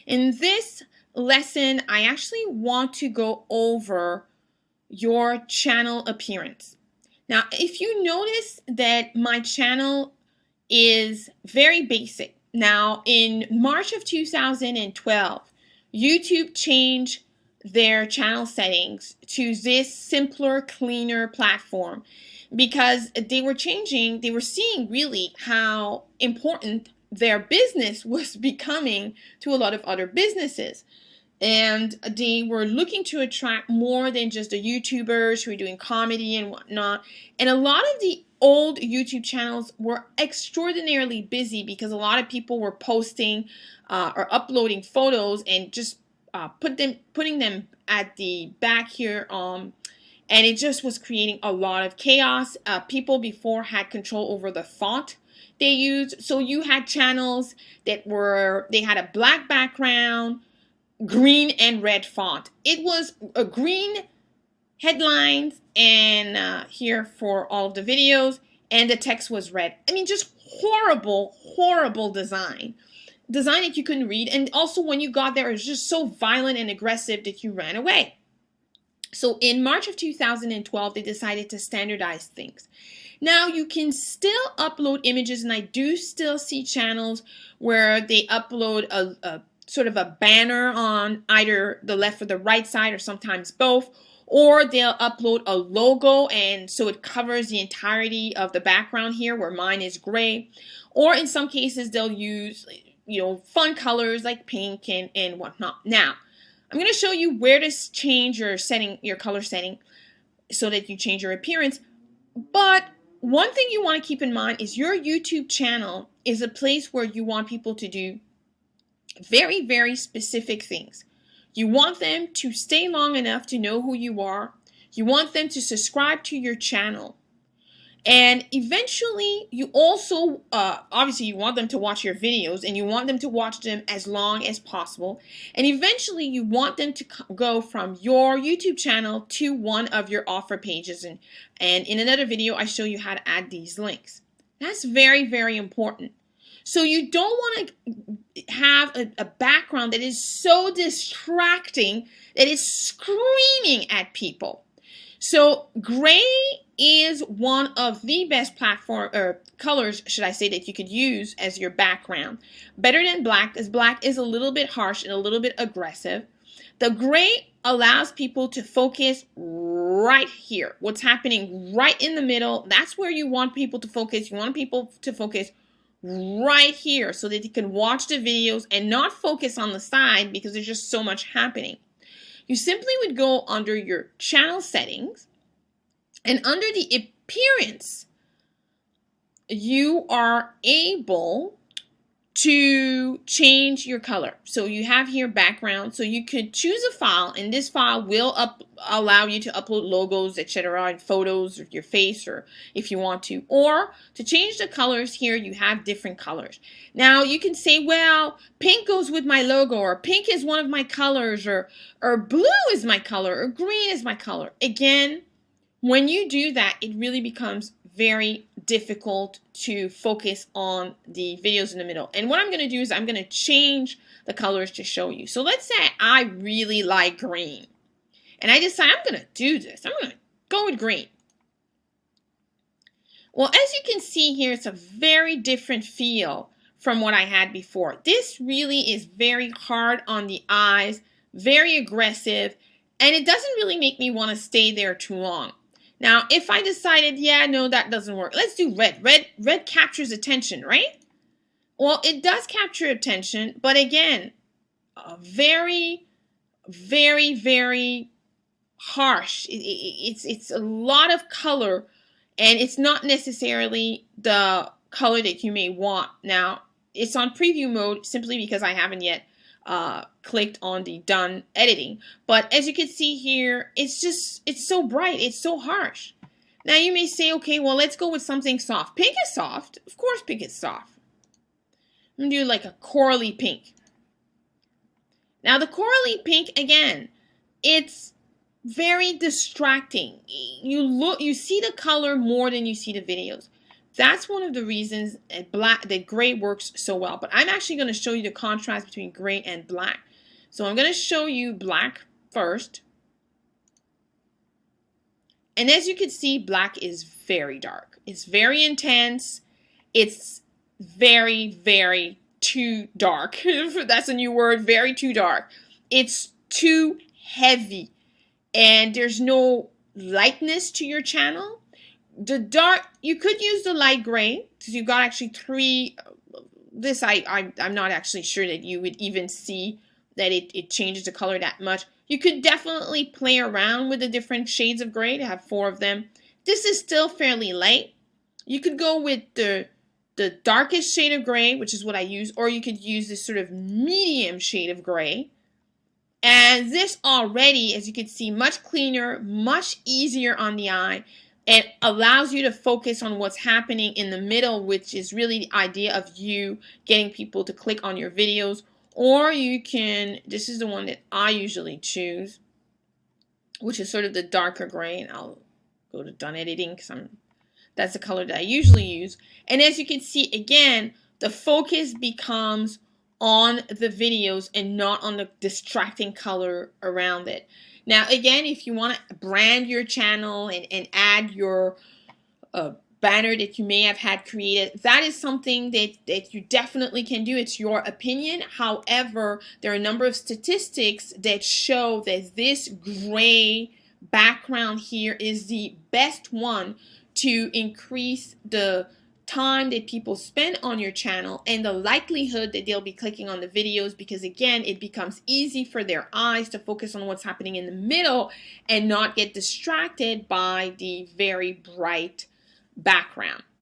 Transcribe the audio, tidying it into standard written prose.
In this lesson, I actually want to go over your channel appearance. Now, if you notice that my channel is very basic. Now, in March of 2012, YouTube changed their channel settings to this simpler, cleaner platform because they were seeing really how important their business was becoming to a lot of other businesses. And they were looking to attract more than just the YouTubers who are doing comedy and whatnot. And a lot of the old YouTube channels were extraordinarily busy because a lot of people were posting or uploading photos and just putting them at the back here. And it just was creating a lot of chaos. People before had control over the font they used. So you had channels that they had a black background, green and red font. It was a green headlines and here for all of the videos, and the text was red. I mean, just horrible design that you couldn't read. And also when you got there, it was just so violent and aggressive that you ran away. So in March of 2012, they decided to standardize things. Now you can still upload images, and I do still see channels where they upload a sort of a banner on either the left or the right side, or sometimes both, or they'll upload a logo, and so it covers the entirety of the background here, where mine is gray. Or in some cases they'll use, fun colors like pink and whatnot. Now I'm going to show you where to change your color setting so that you change your appearance. But one thing you want to keep in mind is your YouTube channel is a place where you want people to do very specific things. You want them to stay long enough to know who you are. You want them to subscribe to your channel. And eventually, you also, obviously, you want them to watch your videos, and you want them to watch them as long as possible. And eventually, you want them to go from your YouTube channel to one of your offer pages. And in another video, I show you how to add these links. That's very important. So you don't want to have a background that is so distracting that it's screaming at people. So gray is one of the best colors, should I say, that you could use as your background. Better than black, because black is a little bit harsh and a little bit aggressive. The gray allows people to focus right here. What's happening right in the middle, that's where you want people to focus. You want people to focus right here so that you can watch the videos and not focus on the side because there's just so much happening. You simply would go under your channel settings, and under the appearance, you are able to change your color. So you have here background, so you could choose a file, and this file will allow you to upload logos, etc., and photos of your face, or if you want to. Or to change the colors here, you have different colors. Now you can say, well, pink goes with my logo, or pink is one of my colors, or blue is my color, or green is my color. Again, when you do that, it really becomes very difficult to focus on the videos in the middle. And what I'm going to do is I'm going to change the colors to show you. So let's say I really like green, and I decide I'm going to do this. I'm going to go with green. Well, as you can see here, it's a very different feel from what I had before. This really is very hard on the eyes, very aggressive, and it doesn't really make me want to stay there too long. Now, if I decided, yeah, no, that doesn't work. Let's do red. Red captures attention, right? Well, it does capture attention, but again, very harsh. It's a lot of color, and it's not necessarily the color that you may want. Now, it's on preview mode simply because I haven't yet clicked on the done editing. But as you can see here, it's so bright, it's so harsh. Now you may say, okay, well, let's go with something soft. Pink is soft. Of course pink is soft. I'm gonna do like a corally pink. Now the corally pink, again, it's very distracting. You see the color more than you see the videos. That's one of the reasons that gray works so well. But I'm actually going to show you the contrast between gray and black. So I'm going to show you black first. And as you can see, black is very dark. It's very intense. It's very, very too dark. That's a new word, very too dark. It's too heavy. And there's no lightness to your channel. The dark, you could use the light gray, because you've got actually three. This I'm not actually sure that you would even see that it changes the color that much. You could definitely play around with the different shades of gray to have 4 of them. This is still fairly light. You could go with the darkest shade of gray, which is what I use, or you could use this sort of medium shade of gray. And this already, as you can see, much cleaner, much easier on the eye. It allows you to focus on what's happening in the middle, which is really the idea of you getting people to click on your videos. Or you can, this is the one that I usually choose, which is sort of the darker gray. And I'll go to done editing because that's the color that I usually use. And as you can see, again, the focus becomes on the videos and not on the distracting color around it. Now, again, if you want to brand your channel and add your banner that you may have had created, that is something that you definitely can do. It's your opinion. However, there are a number of statistics that show that this gray background here is the best one to increase the time that people spend on your channel and the likelihood that they'll be clicking on the videos, because again, it becomes easy for their eyes to focus on what's happening in the middle and not get distracted by the very bright background.